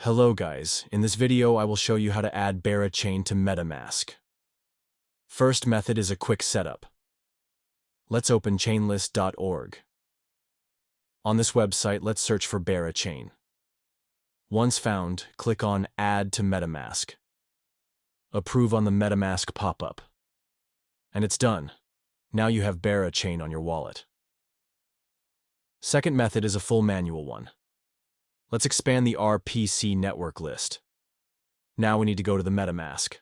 Hello guys, in this video I will show you how to add Berachain to Metamask. First method is a quick setup. Let's open chainlist.org. On this website, let's search for Berachain. Once found, click on Add to Metamask. Approve on the Metamask pop-up. And it's done. Now you have Berachain on your wallet. Second method is a full manual one. Let's expand the RPC network list. Now we need to go to the Metamask.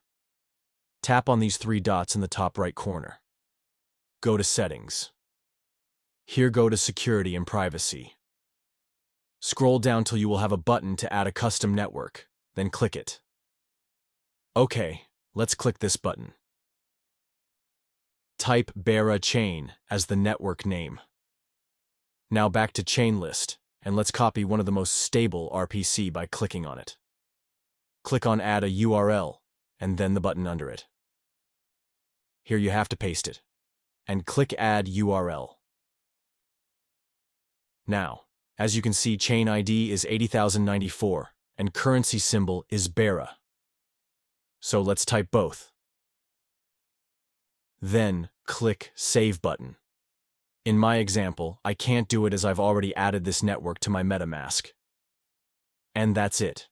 Tap on these three dots in the top right corner. Go to Settings. Here go to Security and Privacy. Scroll down till you will have a button to add a custom network, then click it. Okay, let's click this button. Type Berachain as the network name. Now back to Chainlist, and let's copy one of the most stable RPC by clicking on it. Click on Add a URL, and then the button under it. Here you have to paste it, and click Add URL. Now, as you can see, chain ID is 80,094, and currency symbol is Bera. So let's type both. Then, click Save button. In my example, I can't do it as I've already added this network to my Metamask. And that's it.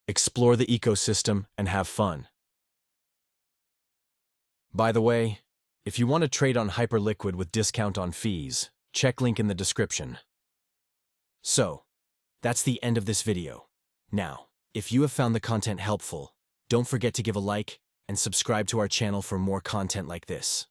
Explore the ecosystem and have fun. By the way, if you want to trade on Hyperliquid with discount on fees, check link in the description. So, that's the end of this video. Now, if you have found the content helpful, don't forget to give a like and subscribe to our channel for more content like this.